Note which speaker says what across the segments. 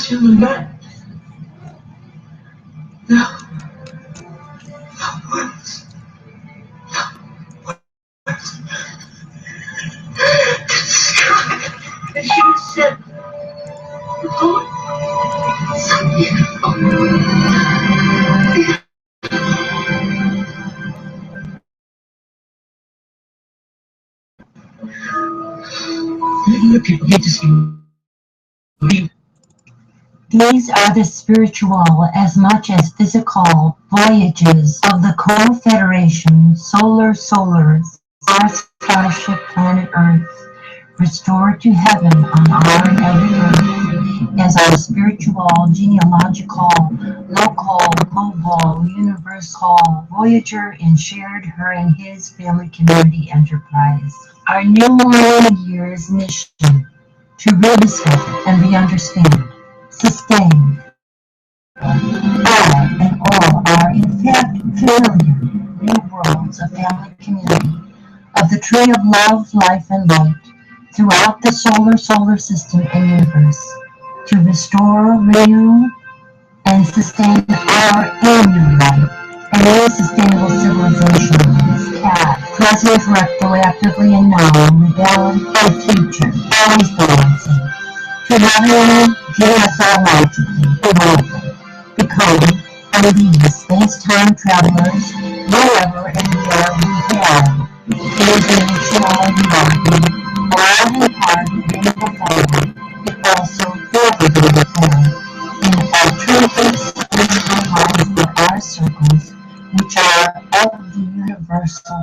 Speaker 1: question back. No. Once. And she said, oh, so beautiful. Look at you to see.
Speaker 2: These are the spiritual as much as physical voyages of the Co-Federation Solar-SZT planet Earth, restored to heaven on our and every earth, as our spiritual, genealogical, local, global, universal, voyager in shared her and his family community enterprise. Our new millennium year's mission to rediscover and re-understand, sustain, I and all are in fact familiar new worlds of family community, of the tree of love, life, and light throughout the solar system and universe, to restore, renew, and sustain our new life and new sustainable civilizations, present, retroactively, and now, rebellion, and future, always balancing, to lovingly, geomethodologically, evolving, becoming, and being space-time travelers, wherever and where we have, interdimensional reality, all in part in the form, but also forever in the form, in alternative spiritual lines that are circles, which are of the universal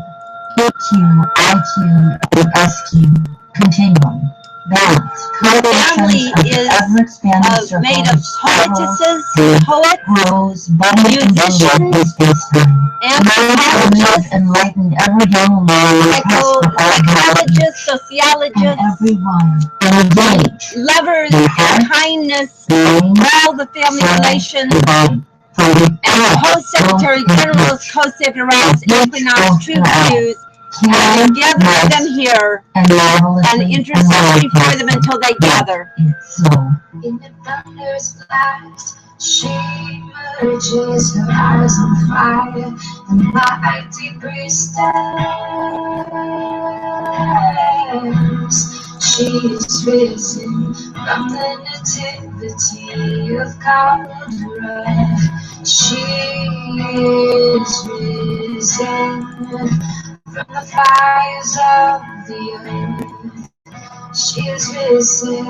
Speaker 2: PQ, IQ, and SQ continuum. Balance,
Speaker 3: family is made of poetesses, poets, musicians, anthropologists,
Speaker 2: enlightened everyday
Speaker 3: psychologists, sociologists, lovers and kindness, all the family relations, and Co-Secretary Generals, Co-Secretaries, Equinox, True Cues, and gather them here and intercede for them until they gather.
Speaker 1: In the thunder's blast, she emerges, her eyes on fire, and my debris stands. She is risen from the nativity of God. She is risen from the fires of the earth. She is risen.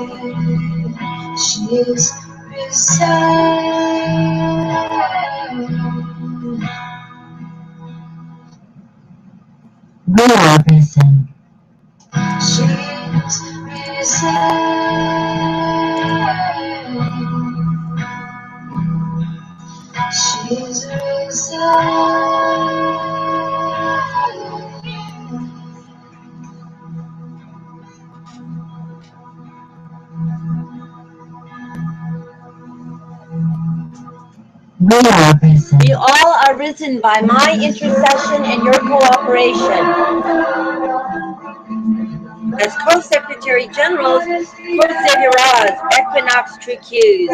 Speaker 1: She is risen.
Speaker 2: We are risen.
Speaker 1: She is risen. She is risen.
Speaker 2: We are risen.
Speaker 3: We all are risen by my intercession and your cooperation. As Co-Secretary Generals, Co-Secretaries, Equinox, True Cues.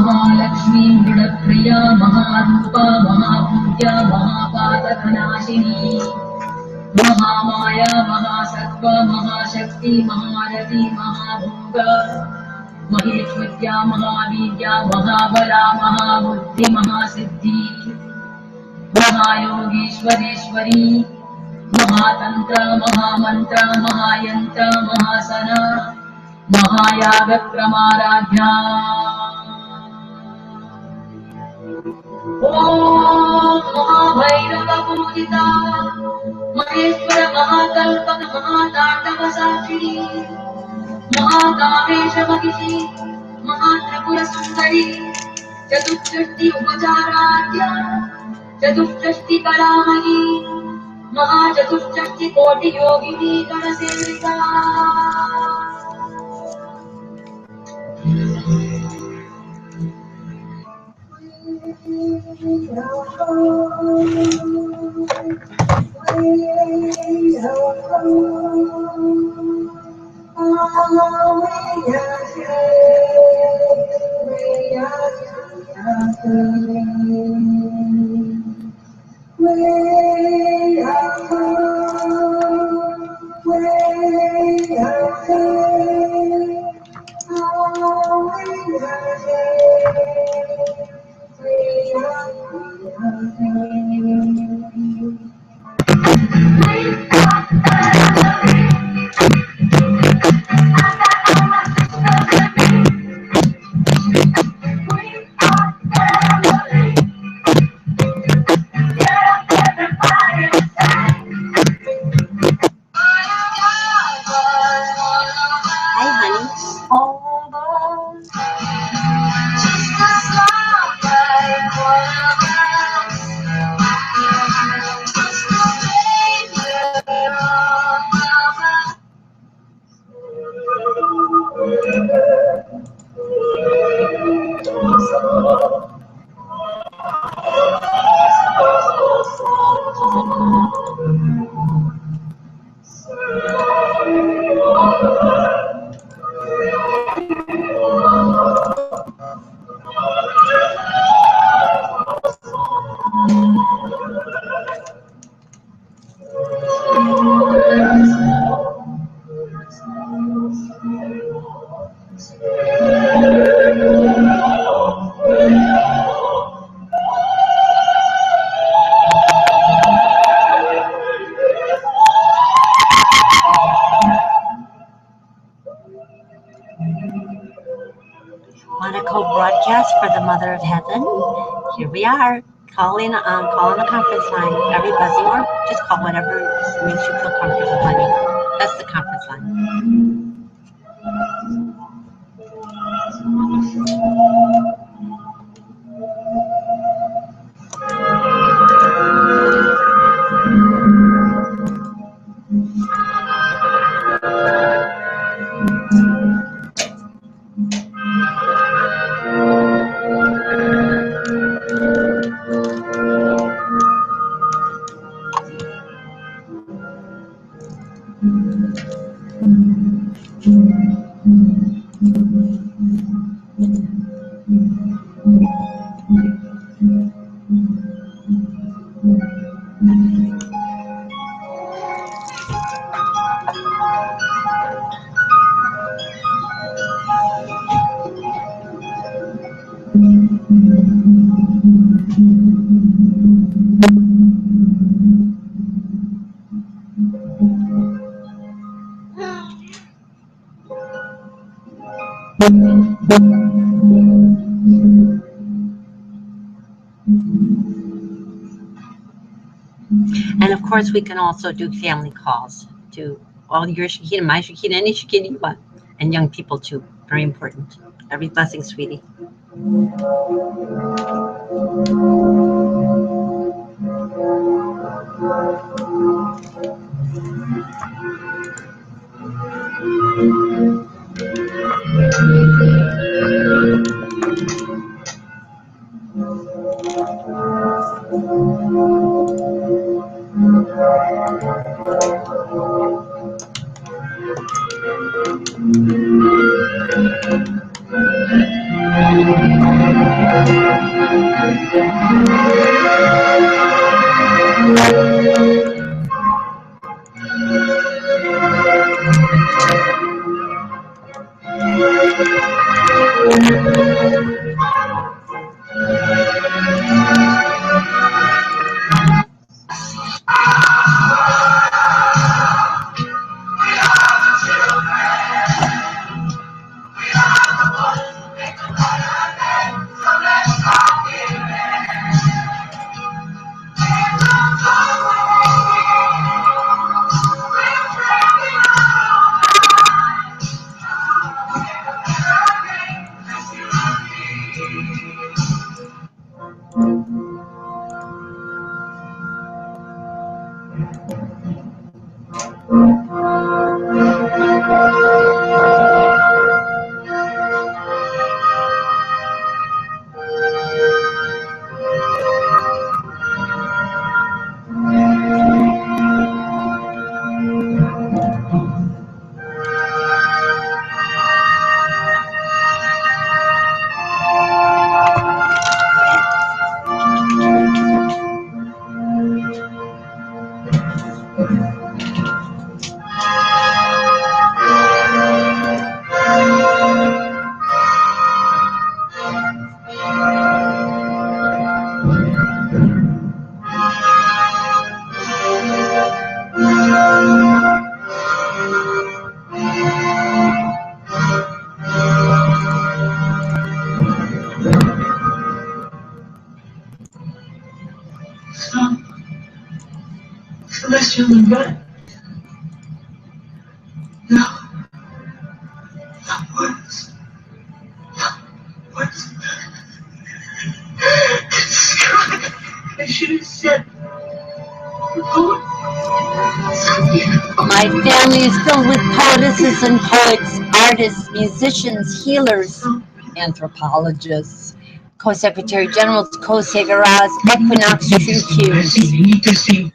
Speaker 4: Mahalakshmi गुणप्रिया महारूपा महापूज्या महापातकनाशिनी Mahamaya महासत्व महाशक्ति महारथी महाभोग महेश्वर्या महावीर्या महाबला महाबुद्धि महासिद्धि महायोगीश्वरेश्वरी महातंत्र महामंत्र महायंत्र महासन महायागक्रमाराध्या ओम महाभैरव पूजिता महेश्वर महाकल्पक महातांडव साक्षिणी महाकामेश महिषी महात्रिपुर सुंदरी चतुष्षष्टि उपचाराध्या चतुष्षष्टि कलामयी महाचतुष्षष्टिकोटियोगिनी गणसेविता
Speaker 2: Broadcast for the Mother of Heaven. Here we are, calling on the conference line. Every buzzing, or just call whatever makes you feel comfortable, honey. That's the conference line. And of course, we can also do family calls to all your Shekhinah, my Shekhinah, any Shekhinah you want, and young people too. Very important. Every blessing, sweetie.
Speaker 1: Celestial and red. No. Once. I should have said.
Speaker 3: My family is filled with poetesses and poets, artists, musicians, healers, anthropologists, Co-Secretary Generals, Co-Secretaries, Equinox True.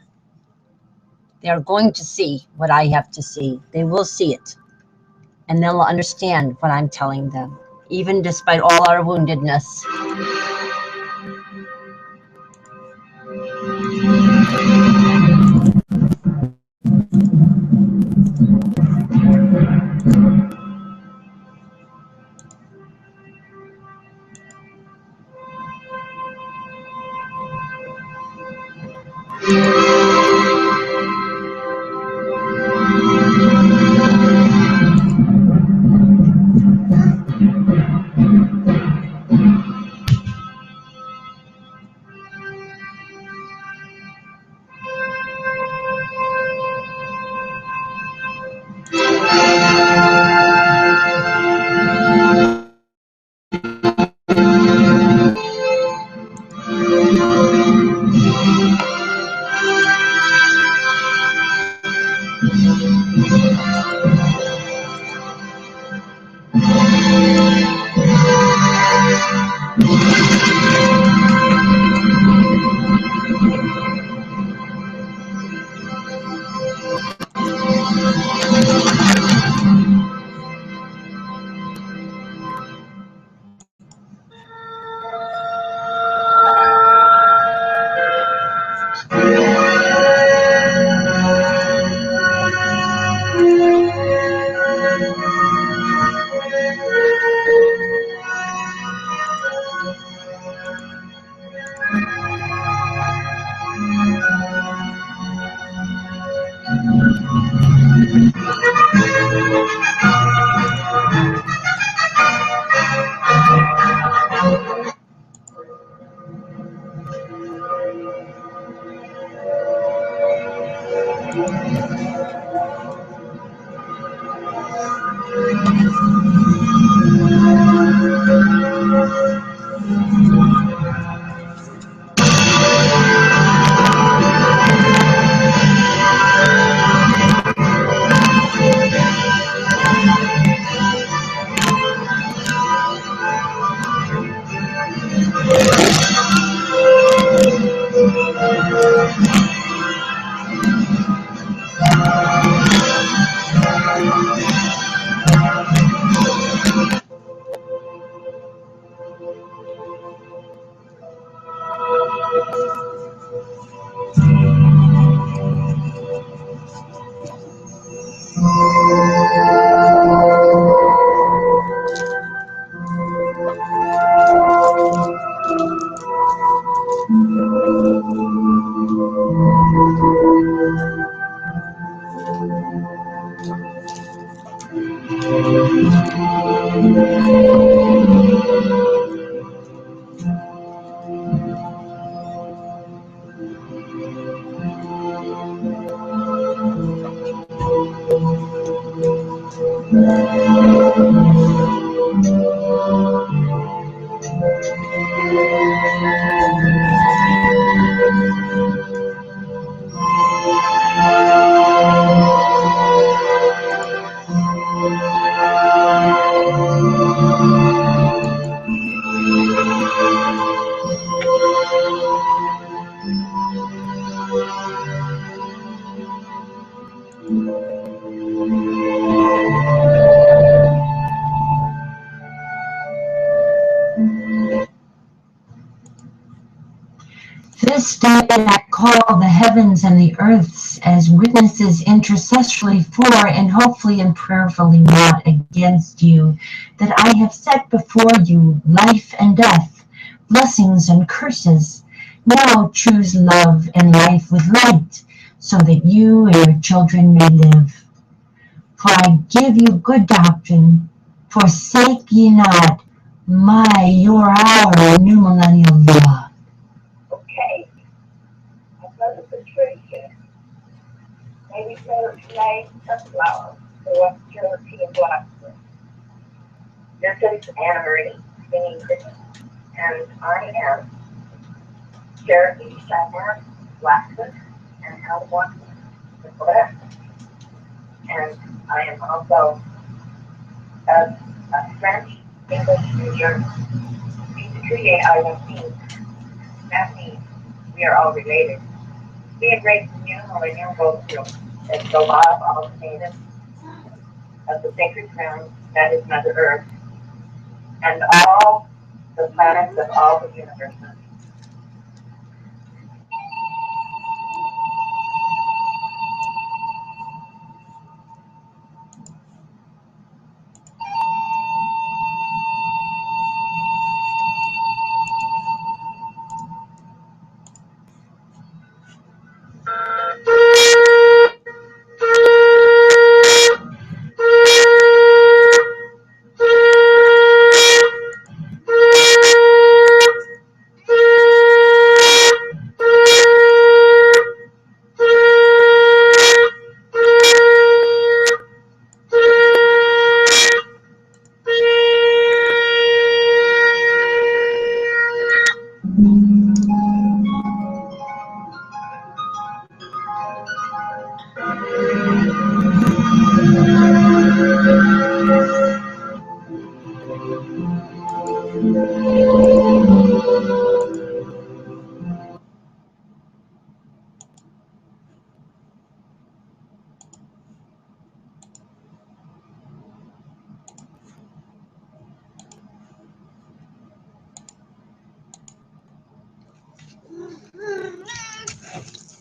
Speaker 3: They are going to see what I have to see. They will see it. And they'll understand what I'm telling them, even despite all our woundedness.
Speaker 2: This day I call the heavens and the earths as witnesses intercessorily for and hopefully and prayerfully not against you, that I have set before you life and death, blessings and curses. Now choose love and life with light, so that you and your children may live. For I give you good doctrine, forsake ye not our new millennial law.
Speaker 5: Okay. Another Patricia. Maybe better today, sunflowers for purity and blessing. This is Anna Marie singing Christmas, and I am Cherokee, Cheyenne, Blackfoot, and Algonquin, the Blessed. And I am also a French English major. Patricia, I will see. That means we are all related. We embrace the new millennial growth group as the law of Alltimate of the sacred ground that is Mother Earth, and all the planets of all the universes.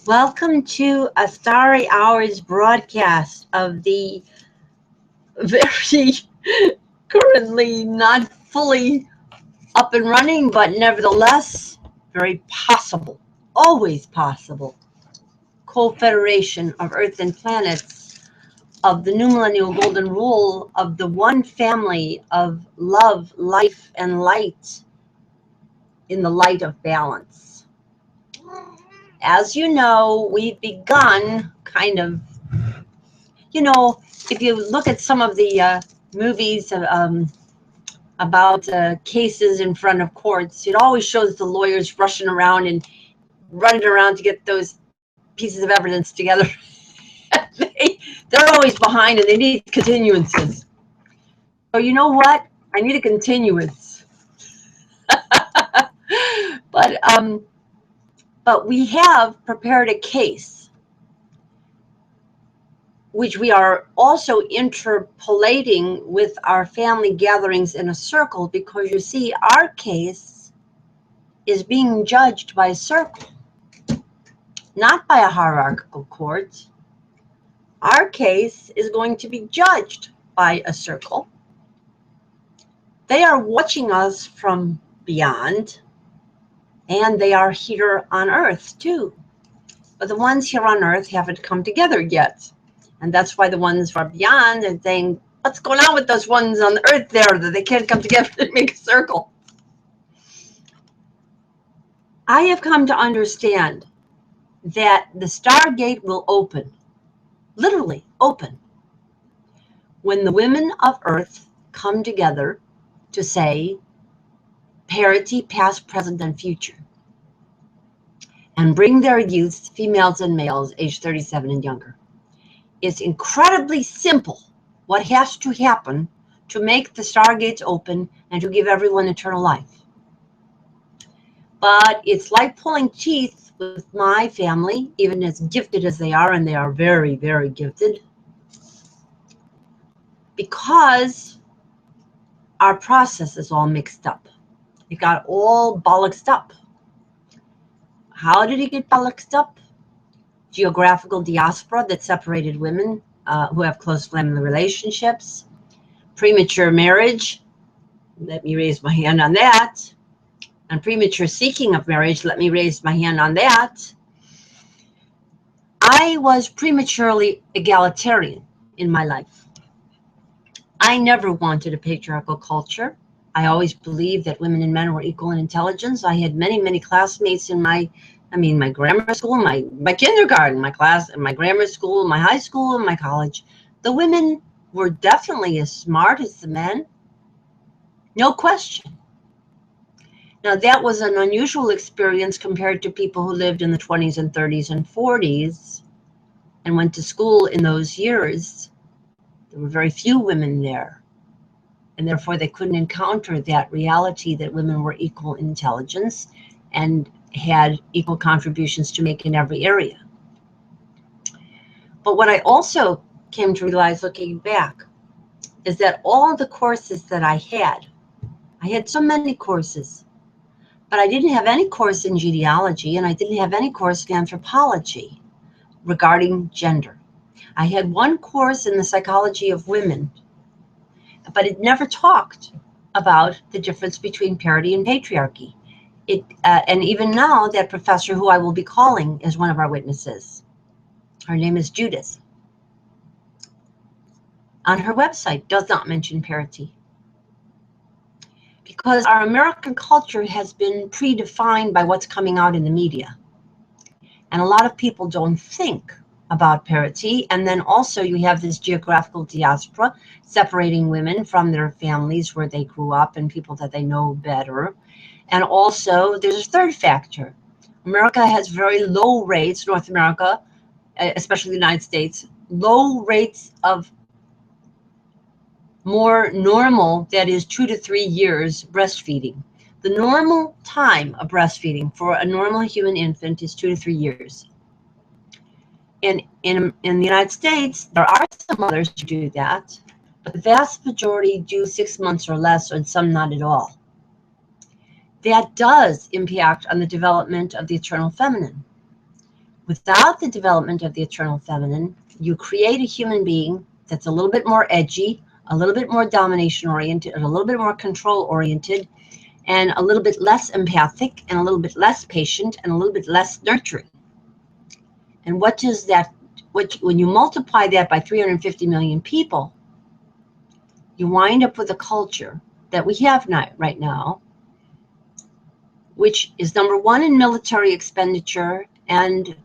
Speaker 3: Welcome to a Starry Hours broadcast of the very currently not fully up and running, but nevertheless very possible, always possible, co-federation of Earth and planets of the new millennial golden rule of the one family of love, life, and light in the light of balance. As you know, we've begun kind of, you know, if you look at some of the movies about cases in front of courts, it always shows the lawyers rushing around and running around to get those pieces of evidence together. They're always behind and they need continuances. So you know what? I need a continuance. But we have prepared a case, which we are also interpolating with our family gatherings in a circle, because you see, our case is being judged by a circle, not by a hierarchical court. Our case is going to be judged by a circle. They are watching us from beyond, and they are here on Earth too. But the ones here on Earth haven't come together yet. And that's why the ones from beyond are saying, what's going on with those ones on the Earth there that they can't come together and make a circle? I have come to understand that the Stargate will open, literally open, when the women of Earth come together to say parity, past, present, and future, and bring their youths, females and males, aged 37 and younger. It's incredibly simple what has to happen to make the stargates open and to give everyone eternal life. But it's like pulling teeth with my family, even as gifted as they are, and they are very, very gifted, because our process is all mixed up. It got all bollocksed up. How did it get bollocksed up? Geographical diaspora that separated women who have close family relationships, premature marriage, let me raise my hand on that, and premature seeking of marriage, let me raise my hand on that. I was prematurely egalitarian in my life. I never wanted a patriarchal culture. I always believed that women and men were equal in intelligence. I had many, many classmates in my grammar school, my kindergarten, my class, my grammar school, my high school, and my college. The women were definitely as smart as the men. No question. Now, that was an unusual experience compared to people who lived in the 20s and 30s and 40s and went to school in those years. There were very few women there, and therefore they couldn't encounter that reality that women were equal in intelligence and had equal contributions to make in every area. But what I also came to realize looking back is that all the courses that I had so many courses, but I didn't have any course in genealogy, and I didn't have any course in anthropology regarding gender. I had one course in the psychology of women, but it never talked about the difference between parity and patriarchy. And even now, that professor who I will be calling is one of our witnesses. Her name is Judith. On her website, does not mention parity. Because our American culture has been predefined by what's coming out in the media. And a lot of people don't think about parity. And then also you have this geographical diaspora separating women from their families where they grew up and people that they know better. And also there's a third factor. America has very low rates, North America, especially the United States, low rates of more normal, that is 2 to 3 years breastfeeding. The normal time of breastfeeding for a normal human infant is 2 to 3 years. And in the United States, there are some mothers who do that, but the vast majority do 6 months or less, and some not at all. That does impact on the development of the eternal feminine. Without the development of the eternal feminine, you create a human being that's a little bit more edgy, a little bit more domination-oriented, and a little bit more control-oriented, and a little bit less empathic, and a little bit less patient, and a little bit less nurturing. And what does that, when you multiply that by 350 million people, you wind up with a culture that we have right now, which is number one in military expenditure and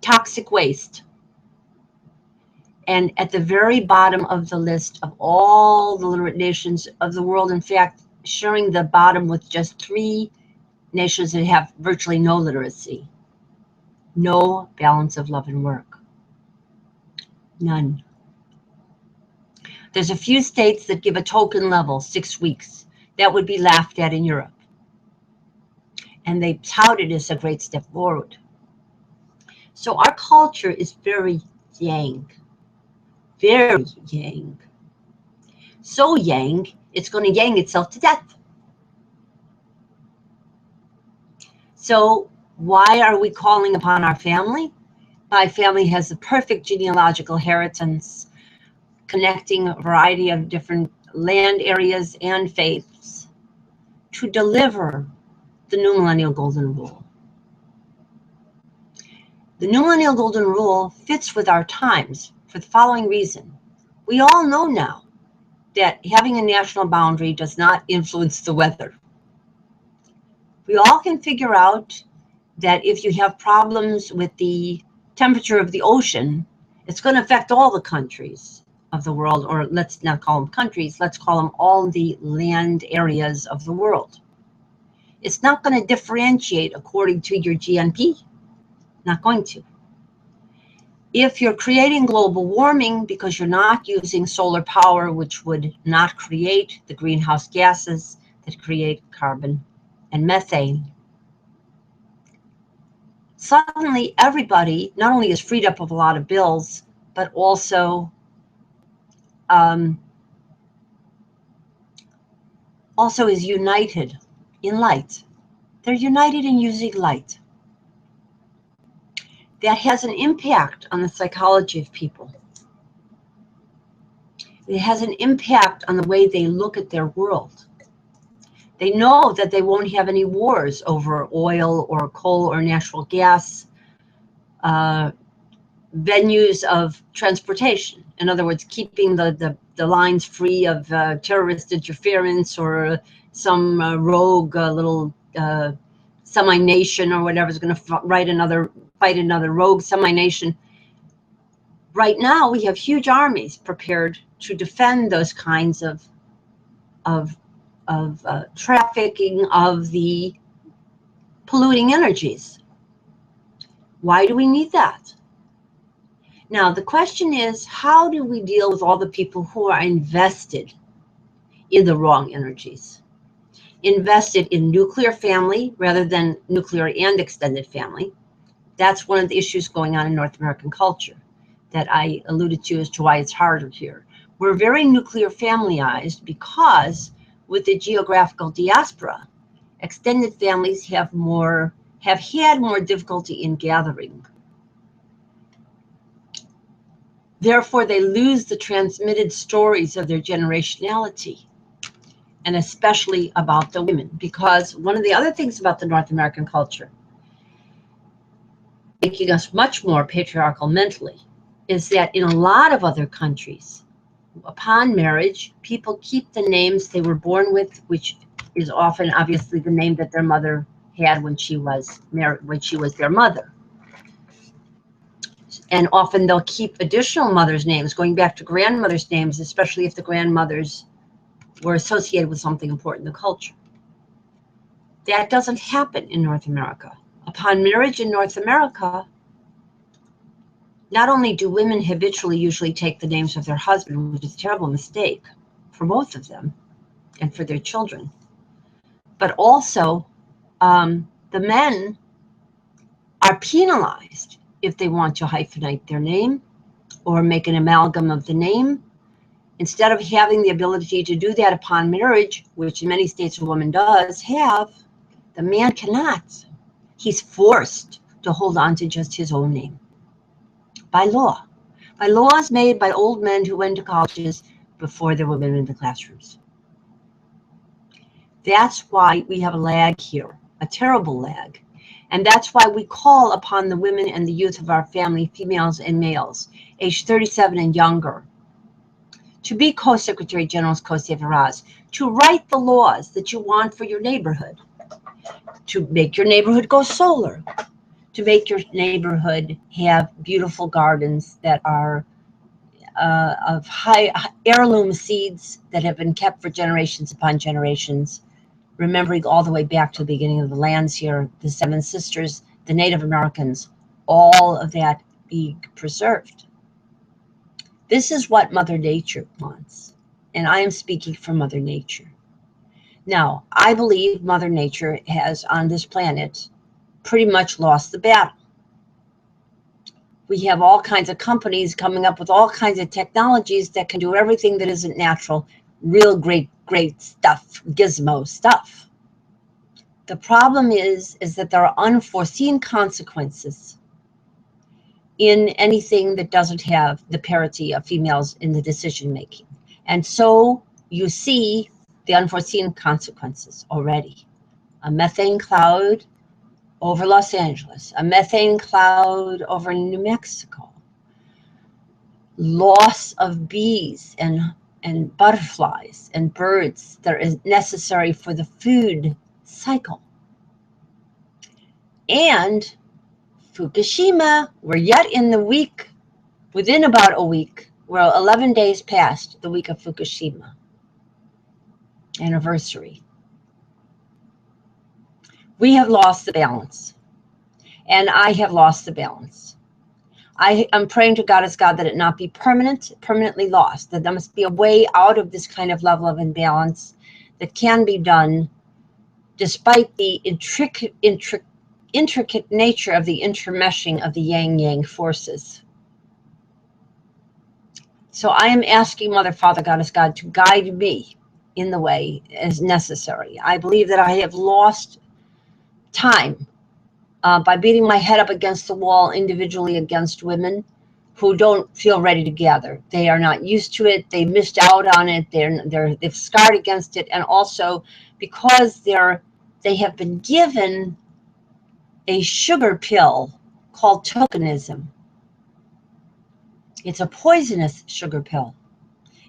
Speaker 3: toxic waste. And at the very bottom of the list of all the literate nations of the world, in fact, sharing the bottom with just 3 nations that have virtually no literacy. No balance of love and work. None. There's a few states that give a token level, 6 weeks. That would be laughed at in Europe. And they tout it as a great step forward. So our culture is very yang. Very yang. So yang, it's going to yang itself to death. So why are we calling upon our family? My family has the perfect genealogical inheritance, connecting a variety of different land areas and faiths to deliver the new millennial golden rule. The new millennial golden rule fits with our times for the following reason. We all know now that having a national boundary does not influence the weather. We all can figure out that if you have problems with the temperature of the ocean, it's going to affect all the countries of the world, or let's not call them countries, let's call them all the land areas of the world. It's not going to differentiate according to your GNP. Not going to. If you're creating global warming because you're not using solar power, which would not create the greenhouse gases that create carbon and methane, suddenly everybody not only is freed up of a lot of bills, but also is united in light. They're united in using light. That has an impact on the psychology of people. It has an impact on the way they look at their world. They know that they won't have any wars over oil or coal or natural gas venues of transportation. In other words, keeping the lines free of terrorist interference or some rogue little semi-nation or whatever is going to fight another rogue semi-nation. Right now, we have huge armies prepared to defend those kinds of trafficking of the polluting energies. Why do we need that? Now, the question is, how do we deal with all the people who are invested in the wrong energies? Invested in nuclear family rather than nuclear and extended family. That's one of the issues going on in North American culture that I alluded to as to why it's harder here. We're very nuclear familyized because with the geographical diaspora, extended families have had more difficulty in gathering. Therefore, they lose the transmitted stories of their generationality, and especially about the women, because one of the other things about the North American culture, making us much more patriarchal mentally, is that in a lot of other countries, upon marriage, people keep the names they were born with, which is often obviously the name that their mother had when she was married, when she was their mother. And often they'll keep additional mothers' names, going back to grandmothers' names, especially if the grandmothers were associated with something important in the culture. That doesn't happen in North America. Upon marriage in North America, not only do women habitually usually take the names of their husband, which is a terrible mistake for both of them and for their children, but also the men are penalized if they want to hyphenate their name or make an amalgam of the name. Instead of having the ability to do that upon marriage, which in many states a woman does have, the man cannot. He's forced to hold on to just his own name by law. By laws made by old men who went to colleges before there were women in the classrooms. That's why we have a lag here, a terrible lag. And that's why we call upon the women and the youth of our family, females and males, age 37 and younger, to be Co-Secretary Generals, CSZT, to write the laws that you want for your neighborhood, to make your neighborhood go solar, to make your neighborhood have beautiful gardens that are of high heirloom seeds that have been kept for generations upon generations, remembering all the way back to the beginning of the lands here, the Seven Sisters, the Native Americans, all of that being preserved. This is what Mother Nature wants, and I am speaking for Mother Nature. Now, I believe Mother Nature has, on this planet, pretty much lost the battle. We have all kinds of companies coming up with all kinds of technologies that can do everything that isn't natural, real great stuff, gizmo stuff. The problem is that there are unforeseen consequences in anything that doesn't have the parity of females in the decision making. And so you see the unforeseen consequences already. A methane cloud over Los Angeles, a methane cloud over New Mexico, loss of bees and butterflies and birds that is necessary for the food cycle. And Fukushima, we're yet in the week, within about a week, we're 11 days past the week of Fukushima anniversary. We have lost the balance, and I have lost the balance. I am praying to God as God that it not be permanently lost, that there must be a way out of this kind of level of imbalance that can be done despite the intricate nature of the intermeshing of the yang-yang forces. So I am asking Mother, Father, Goddess, God to guide me in the way as necessary. I believe that I have lost time by beating my head up against the wall individually against women who don't feel ready to gather. They are not used to it. They missed out on it. They've scarred against it. And also because they have been given a sugar pill called tokenism. It's a poisonous sugar pill.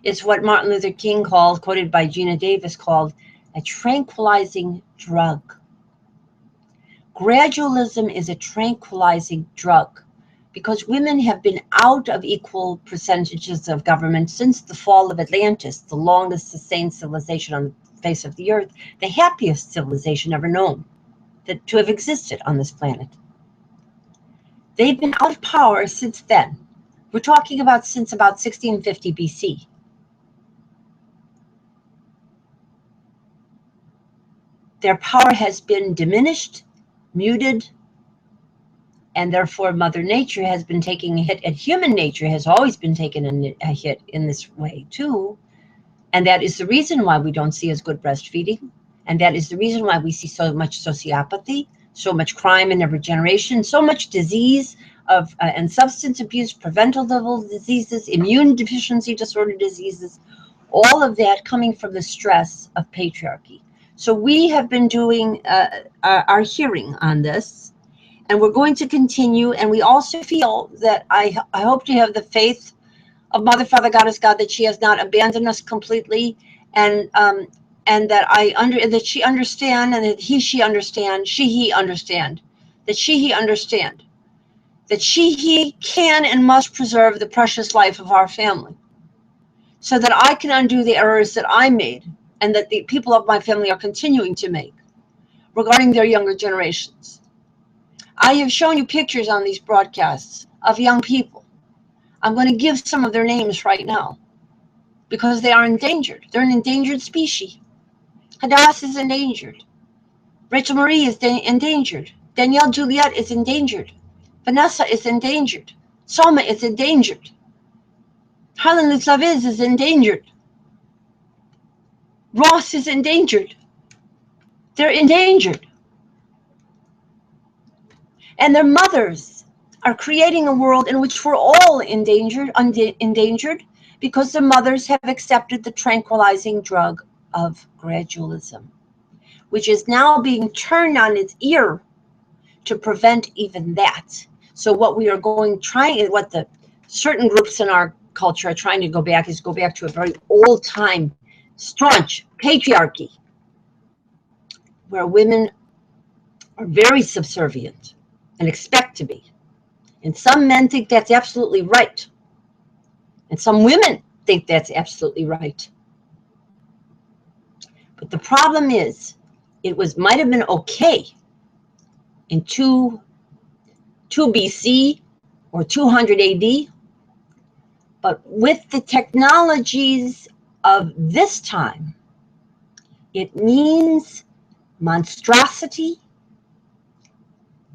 Speaker 3: It's what Martin Luther King called, quoted by Gina Davis, called a tranquilizing drug. Gradualism is a tranquilizing drug because women have been out of equal percentages of government since the fall of Atlantis, the longest sustained civilization on the face of the earth, the happiest civilization ever known to have existed on this planet. They've been out of power since then. We're talking about since about 1650 BC. Their power has been diminished, muted, and therefore Mother Nature has been taking a hit, and human nature has always been taking a hit in this way too. And that is the reason why we don't see as good breastfeeding. And that is the reason why we see so much sociopathy, so much crime in every generation, so much disease and substance abuse, preventable diseases, immune deficiency disorder diseases, all of that coming from the stress of patriarchy. So we have been doing our hearing on this, and we're going to continue. And we also feel that I hope to have the faith of Mother, Father, Goddess, God, that she has not abandoned us completely, and that she understand, and that he understand, he understand, that he understand, that he can and must preserve the precious life of our family, so that I can undo the errors that I made and that the people of my family are continuing to make regarding their younger generations. I have shown you pictures on these broadcasts of young people. I'm going to give some of their names right now because they are endangered. They're an endangered species. Hadass is endangered. Rachel Marie is endangered. Danielle Juliet is endangered. Vanessa is endangered. Soma is endangered. Helen Luslaviz is endangered. Ross is endangered. They're endangered. And their mothers are creating a world in which we're all endangered because their mothers have accepted the tranquilizing drug of gradualism, which is now being turned on its ear to prevent even that. So what we are what the certain groups in our culture are trying to go back to a very old time, staunch patriarchy, where women are very subservient and expect to be. And some men think that's absolutely right. And some women think that's absolutely right. But the problem is, might have been okay in 2 BC or 200 AD, but with the technologies of this time, it means monstrosity,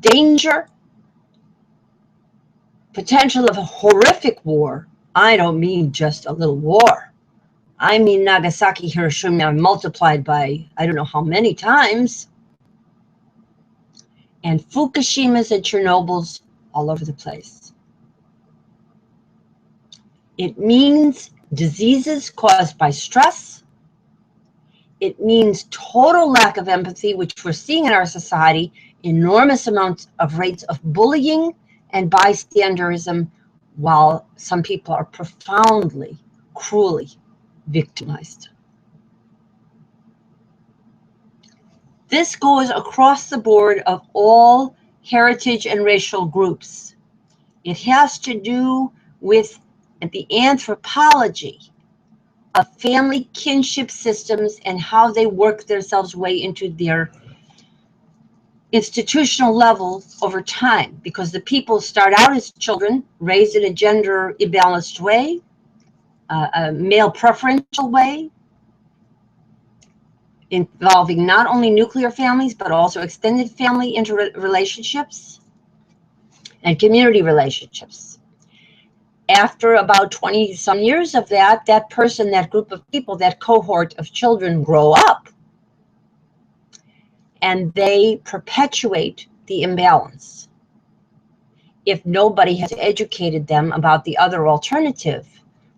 Speaker 3: danger, potential of a horrific war. I don't mean just a little war. I mean Nagasaki, Hiroshima multiplied by I don't know how many times. And Fukushimas and Chernobyls all over the place. It means diseases caused by stress. It means total lack of empathy, which we're seeing in our society, enormous amounts of rates of bullying and bystanderism, while some people are profoundly, cruelly victimized. This goes across the board of all heritage and racial groups. It has to do with the anthropology of family kinship systems and how they work themselves way into their institutional level over time, because the people start out as children raised in a gender imbalanced way, a male preferential way, involving not only nuclear families, but also extended family interrelationships and community relationships. After about 20 some years of that, that person, that group of people, that cohort of children grow up, and they perpetuate the imbalance. If nobody has educated them about the other alternative,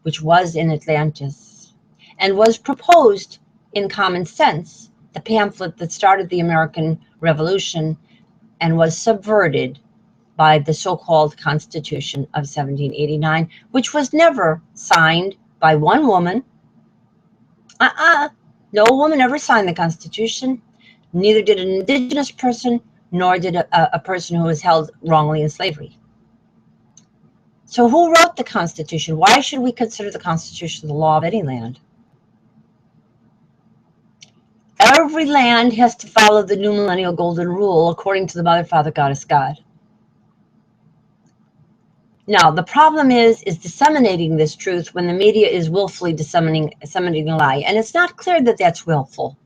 Speaker 3: which was in Atlantis and was proposed in Common Sense, the pamphlet that started the American Revolution and was subverted by the so-called Constitution of 1789, which was never signed by one woman. No woman ever signed the Constitution. Neither did an indigenous person, nor did a person who was held wrongly in slavery. So who wrote the Constitution? Why should we consider the Constitution the law of any land? Every land has to follow the new millennial golden rule according to the Mother, Father, Goddess, God. Now, the problem is disseminating this truth when the media is willfully disseminating a lie. And it's not clear that that's willful.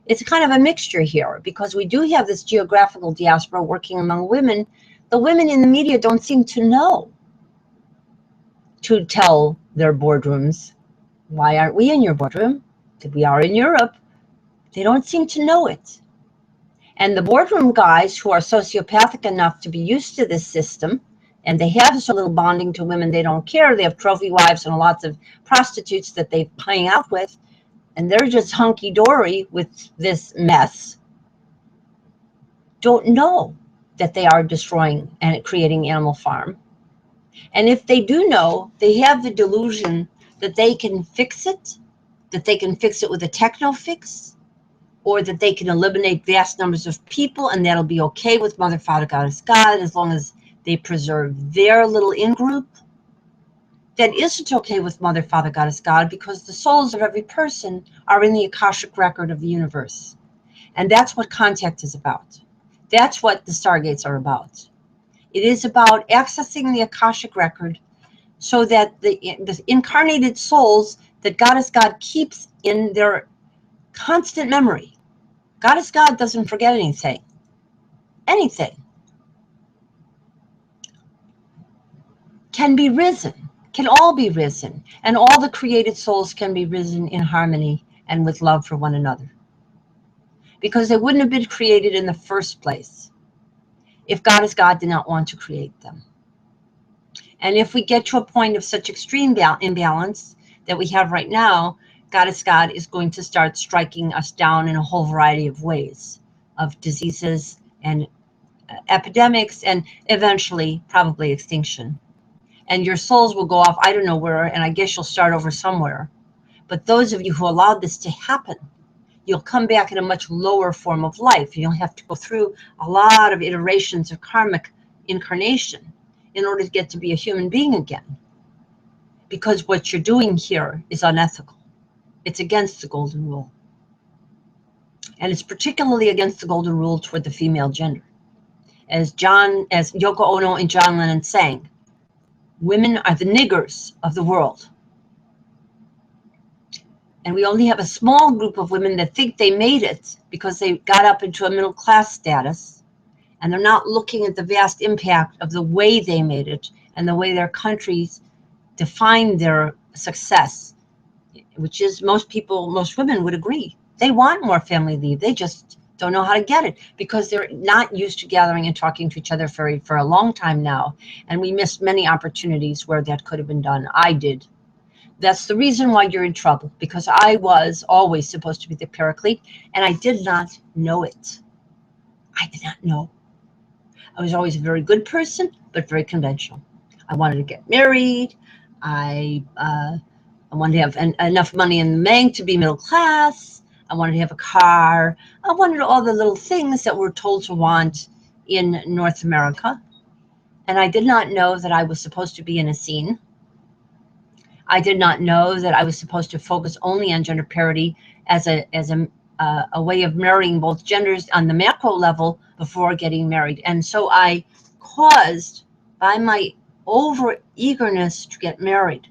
Speaker 3: It's kind of a mixture here, because we do have this geographical diaspora working among women. The women in the media don't seem to know to tell their boardrooms, why aren't we in your boardroom? We are in Europe. They don't seem to know it. And the boardroom guys who are sociopathic enough to be used to this system, and they have so little bonding to women, they don't care. They have trophy wives and lots of prostitutes that they hang out with, and they're just hunky-dory with this mess, don't know that they are destroying and creating Animal Farm. And if they do know, they have the delusion that they can fix it, that they can fix it with a techno fix, or that they can eliminate vast numbers of people, and that'll be okay with Mother, Father, Goddess, God, as long as they preserve their little in-group. That isn't okay with Mother, Father, Goddess, God, because the souls of every person are in the Akashic record of the universe. And that's what contact is about. That's what the Stargates are about. It is about accessing the Akashic record so that the incarnated souls that Goddess God keeps in their constant memory. Goddess God doesn't forget anything. Anything can be risen, can all be risen, and all the created souls can be risen in harmony and with love for one another. Because they wouldn't have been created in the first place if Goddess God did not want to create them. And if we get to a point of such extreme imbalance that we have right now, Goddess God is going to start striking us down in a whole variety of ways, of diseases and epidemics, and eventually probably extinction. And your souls will go off, I don't know where, and I guess you'll start over somewhere. But those of you who allowed this to happen, you'll come back in a much lower form of life. You'll have to go through a lot of iterations of karmic incarnation in order to get to be a human being again. Because what you're doing here is unethical. It's against the golden rule. And it's particularly against the golden rule toward the female gender. As Yoko Ono and John Lennon sang, women are the niggers of the world. And we only have a small group of women that think they made it because they got up into a middle class status, and they're not looking at the vast impact of the way they made it and the way their countries define their success, which is most women would agree. They want more family leave. They just don't know how to get it because they're not used to gathering and talking to each other for a long time now. And we missed many opportunities where that could have been done. I did. That's the reason why you're in trouble, because I was always supposed to be the paraclete, and I did not know it. I did not know. I was always a very good person, but very conventional. I wanted to get married. I wanted to have enough money in the bank to be middle class. I wanted to have a car. I wanted all the little things that we're told to want in North America. And I did not know that I was supposed to be in a scene. I did not know that I was supposed to focus only on gender parity as a way of marrying both genders on the macro level before getting married. And so I caused, by my over eagerness to get married,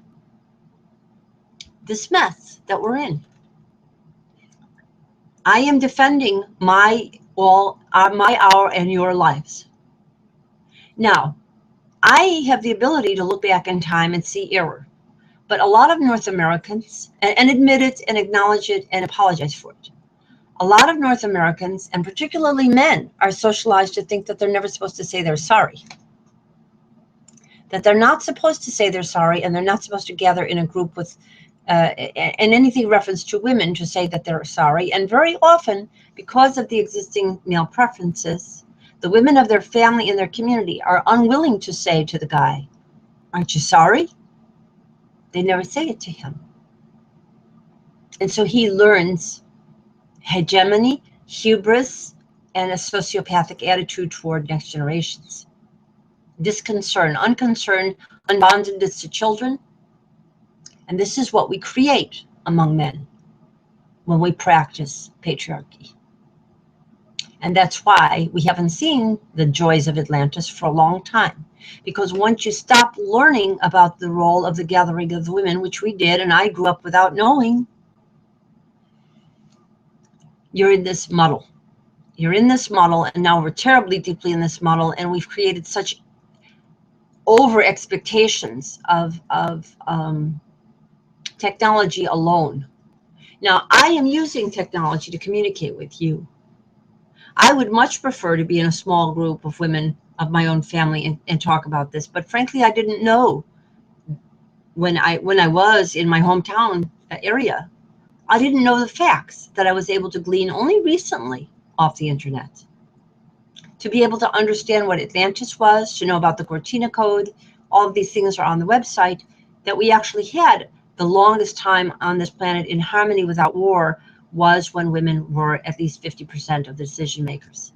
Speaker 3: this mess that we're in. I am defending my our, and your lives. Now, I have the ability to look back in time and see error, but a lot of North Americans, and admit it and acknowledge it and apologize for it. A lot of North Americans, and particularly men, are socialized to think that they're never supposed to say they're sorry. That they're not supposed to say they're sorry, and they're not supposed to gather in a group with, and anything reference to women to say that they're sorry. And very often, because of the existing male preferences, the women of their family and their community are unwilling to say to the guy, "Aren't you sorry?" They never say it to him. And so he learns hegemony, hubris, and a sociopathic attitude toward next generations. Disconcern, unconcerned, unbondedness to children. And this is what we create among men when we practice patriarchy. And that's why we haven't seen the joys of Atlantis for a long time. Because once you stop learning about the role of the gathering of the women, which we did, and I grew up without knowing, you're in this muddle. You're in this muddle, and now we're terribly deeply in this muddle, and we've created such over expectations of technology alone. Now, I am using technology to communicate with you. I would much prefer to be in a small group of women of my own family and talk about this, but frankly, I didn't know when I was in my hometown area. I didn't know the facts that I was able to glean only recently off the internet. To be able to understand what Atlantis was, to know about the Cortina Code, all of these things are on the website, that we actually had the longest time on this planet in harmony without war was when women were at least 50% of the decision makers.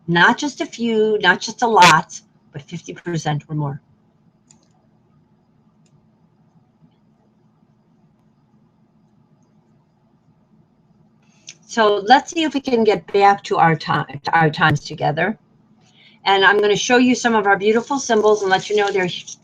Speaker 3: Not just a few, not just a lot, but 50% or more. So let's see if we can get back to our times together. And I'm going to show you some of our beautiful symbols and let you know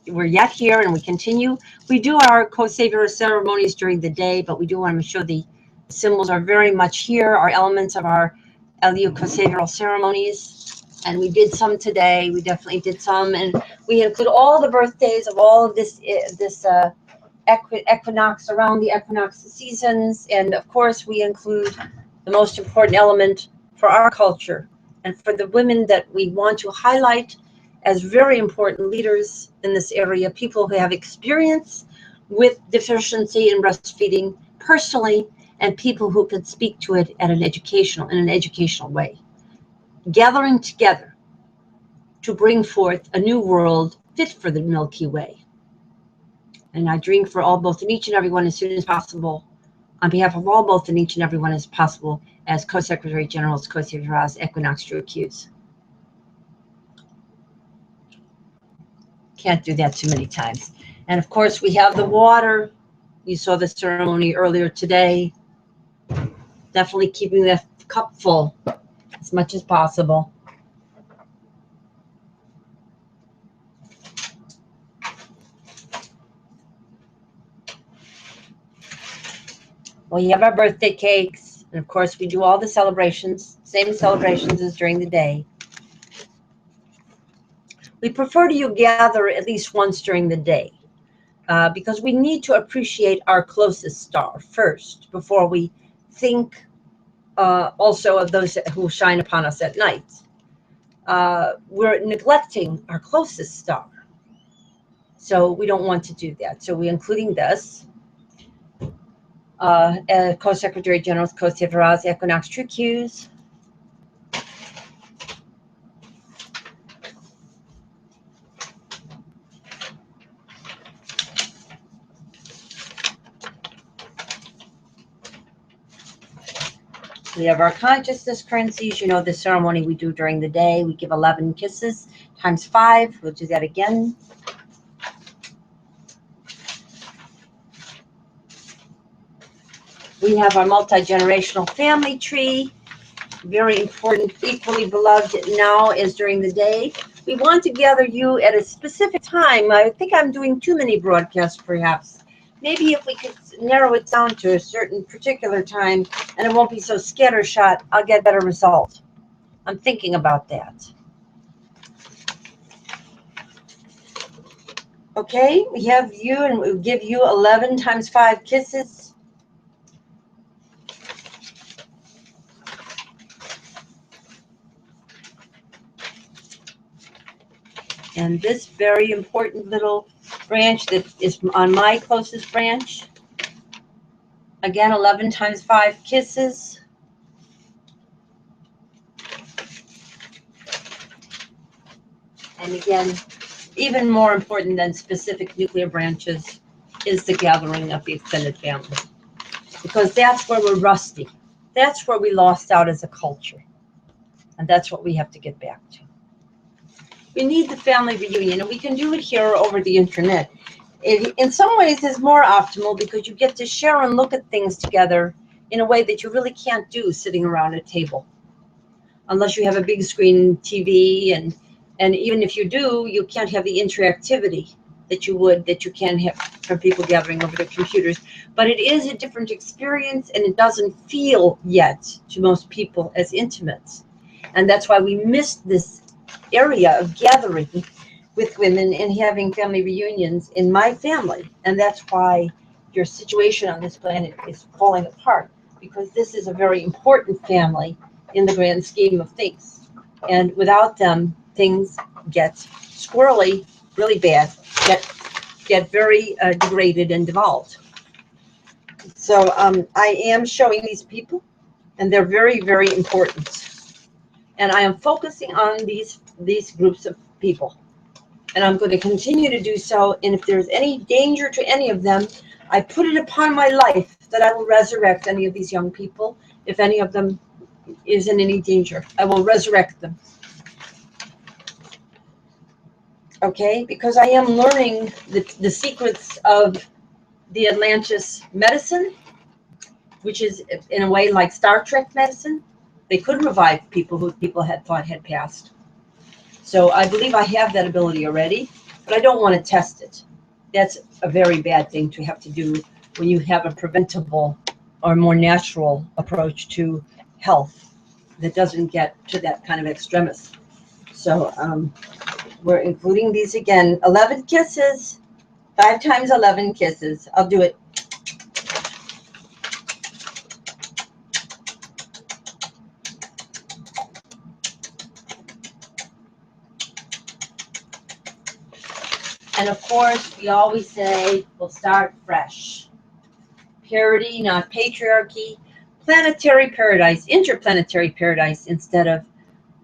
Speaker 3: we're yet here, and we continue. We do our co-savior ceremonies during the day, but we do want to show the symbols are very much here, our elements of our LU co-savioral ceremonies. And we did some today. We definitely did some, and we include all the birthdays of all of this equinox, around the equinox seasons. And of course, we include the most important element for our culture and for the women that we want to highlight as very important leaders in this area, people who have experience with deficiency in breastfeeding personally, and people who can speak to it in an educational way. Gathering together to bring forth a new world fit for the Milky Way. And I dream for all, both, and each and every one as soon as possible, on behalf of all, both, and each and every one as possible, as Co-Secretary General's Co-Secretary Equinox Drew Hughes. Can't do that too many times. And of course, we have the water. You saw the ceremony earlier today. Definitely keeping the cup full as much as possible. We have our birthday cakes, and of course we do all the celebrations, same celebrations as during the day. We prefer you gather at least once during the day because we need to appreciate our closest star first before we think also of those who shine upon us at night. We're neglecting our closest star, so we don't want to do that. So we're including this. Co-Secretary General's Co-Secretary Equinox True Cues. We have our consciousness currencies. You know the ceremony we do during the day. We give 11 kisses times 5. We'll do that again. We have our multi-generational family tree. Very important, equally beloved now as during the day. We want to gather you at a specific time. I think I'm doing too many broadcasts, perhaps. maybe if we could narrow it down to a certain particular time and it won't be so scattershot, I'll get better results. I'm thinking about that. Okay, we have you, and we'll give you 11 times 5 kisses. And this very important little branch that is on my closest branch. Again, 11 times 5 kisses. And again, even more important than specific nuclear branches is the gathering of the extended family. Because that's where we're rusty. That's where we lost out as a culture. And that's what we have to get back to. We need the family reunion, and we can do it here over the internet. It, in some ways, is more optimal because you get to share and look at things together in a way that you really can't do sitting around a table. Unless you have a big screen TV, and even if you do, you can't have the interactivity that you can have from people gathering over their computers. But it is a different experience, and it doesn't feel yet to most people as intimate. And that's why we missed this area of gathering with women and having family reunions in my family. And that's why your situation on this planet is falling apart, because this is a very important family in the grand scheme of things. And without them, things get squirrely, really bad, get very degraded and devolved. So I am showing these people, and they're very, very important. And I am focusing on these groups of people. And I'm going to continue to do so. And if there's any danger to any of them, I put it upon my life that I will resurrect any of these young people. If any of them is in any danger, I will resurrect them. Okay, because I am learning the secrets of the Atlantis medicine, which is in a way like Star Trek medicine. They could revive people who people had thought had passed. So I believe I have that ability already, but I don't want to test it. That's a very bad thing to have to do when you have a preventable or more natural approach to health that doesn't get to that kind of extremis. So we're including these again. 11 kisses, 5 times 11 kisses. I'll do it. And of course, we always say we'll start fresh. Parity, not patriarchy. Planetary paradise, interplanetary paradise, instead of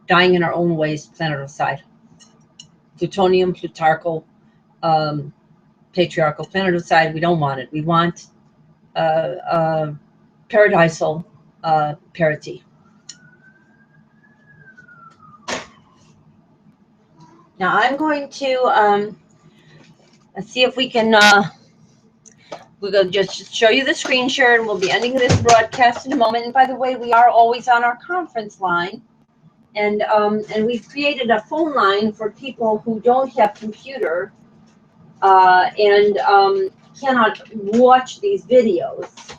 Speaker 3: dying in our own ways, planeticide. Plutonium, plutarchal, patriarchal, planeticide, we don't want it. We want paradisal parity. Now I'm going to let's see if we can, we're going to just show you the screen share, and we'll be ending this broadcast in a moment. And by the way, we are always on our conference line. And we've created a phone line for people who don't have computer and cannot watch these videos.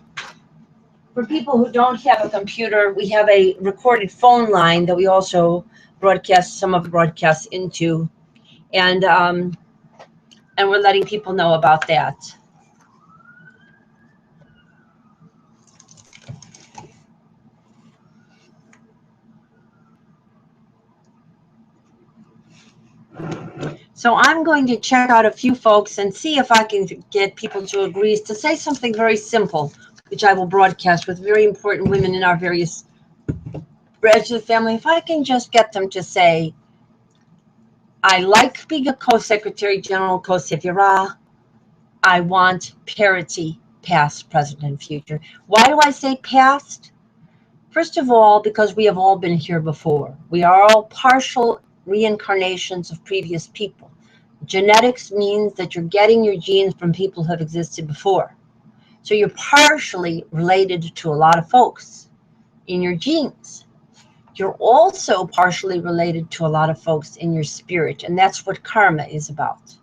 Speaker 3: For people who don't have a computer, we have a recorded phone line that we also broadcast some of the broadcasts into. And we're letting people know about that. So I'm going to check out a few folks and see if I can get people to agree to say something very simple, which I will broadcast with very important women in our various branches of the family. If I can just get them to say, I like being a co-secretary general, co-sekretary. I want parity, past, present, and future. Why do I say past? First of all, because we have all been here before. We are all partial reincarnations of previous people. Genetics means that you're getting your genes from people who have existed before. So you're partially related to a lot of folks in your genes. You're also partially related to a lot of folks in your spirit, and that's what karma is about.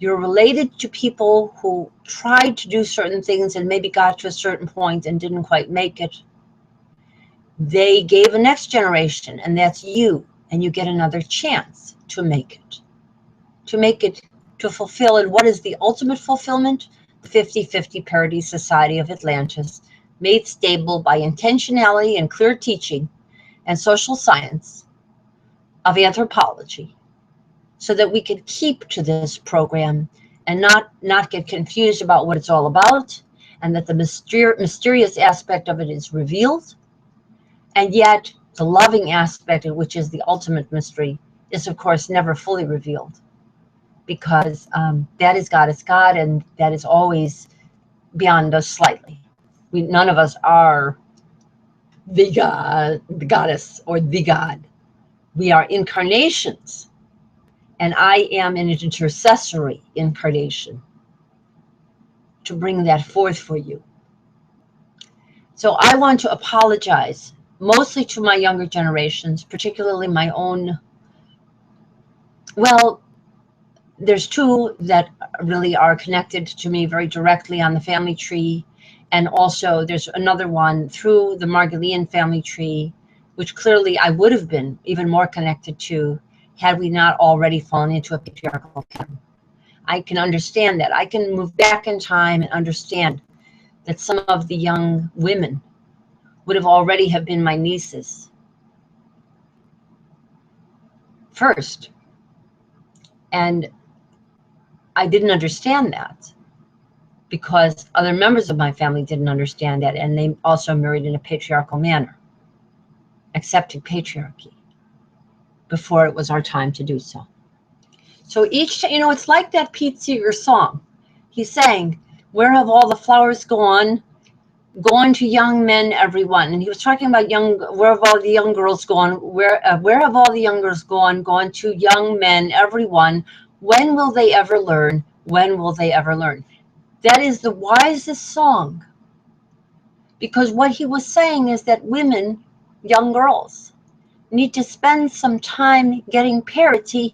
Speaker 3: You're related to people who tried to do certain things and maybe got to a certain point and didn't quite make it. They gave a next generation, and that's you, and you get another chance to make it, to fulfill it. What is the ultimate fulfillment? The 50-50 Parity Society of Atlantis, made stable by intentionality and clear teaching and social science of anthropology, so that we could keep to this program and not get confused about what it's all about, and that the mysterious aspect of it is revealed, and yet the loving aspect, which is the ultimate mystery, is of course never fully revealed, because that is God is God, and that is always beyond us slightly. None of us are the God, the goddess, or the God. We are incarnations, and I am an intercessory incarnation to bring that forth for you. So I want to apologize mostly to my younger generations, particularly my own. Well, there's two that really are connected to me very directly on the family tree, and also there's another one through the Margolian family tree, which clearly I would have been even more connected to had we not already fallen into a patriarchal pattern. I can understand that. I can move back in time and understand that some of the young women would have already have been my nieces first. And I didn't understand that because other members of my family didn't understand that, and they also married in a patriarchal manner, accepted patriarchy before it was our time to do so. So each, you know, it's like that Pete Seeger song. He's saying, where have all the flowers gone? Gone to young men, everyone. And he was talking about where have all the young girls gone? Where have all the young girls gone? Gone to young men, everyone. When will they ever learn? When will they ever learn? That is the wisest song. Because what he was saying is that women, young girls, need to spend some time getting parity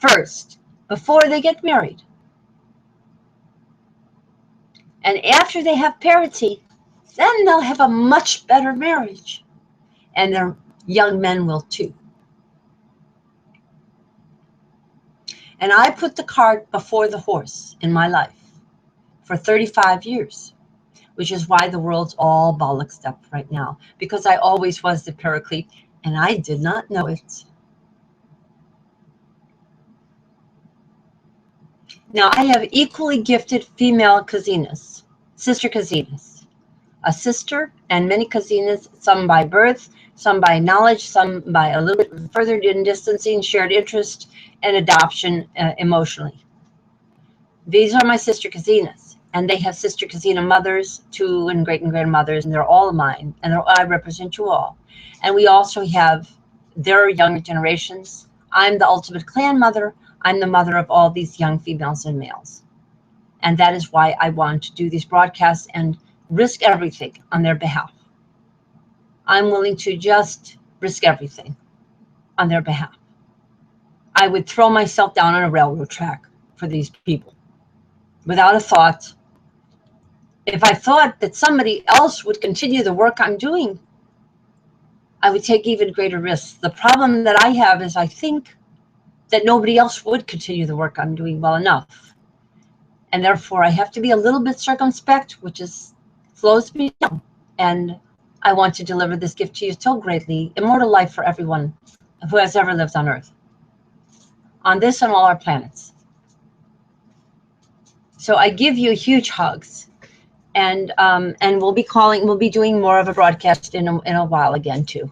Speaker 3: first, before they get married. And after they have parity, then they'll have a much better marriage. And their young men will too. And I put the cart before the horse in my life for 35 years, which is why the world's all bollocksed up right now, because I always was the paraclete and I did not know it. Now I have equally gifted female kazinas, sister kazinas, a sister and many kazinas, some by birth, some by knowledge, some by a little bit further in distancing, shared interest, and adoption emotionally. These are my sister kazinas, and they have sister kazina mothers, too, and great and grandmothers, and they're all mine, and I represent you all. And we also have their younger generations. I'm the ultimate clan mother. I'm the mother of all these young females and males. And that is why I want to do these broadcasts and risk everything on their behalf. I'm willing to just risk everything on their behalf. I would throw myself down on a railroad track for these people without a thought. If I thought that somebody else would continue the work I'm doing, I would take even greater risks. The problem that I have is I think that nobody else would continue the work I'm doing well enough. And therefore I have to be a little bit circumspect, which slows me down. And I want to deliver this gift to you so greatly, immortal life for everyone who has ever lived on Earth, on this and all our planets. So I give you huge hugs, and we'll be doing more of a broadcast in a while again too.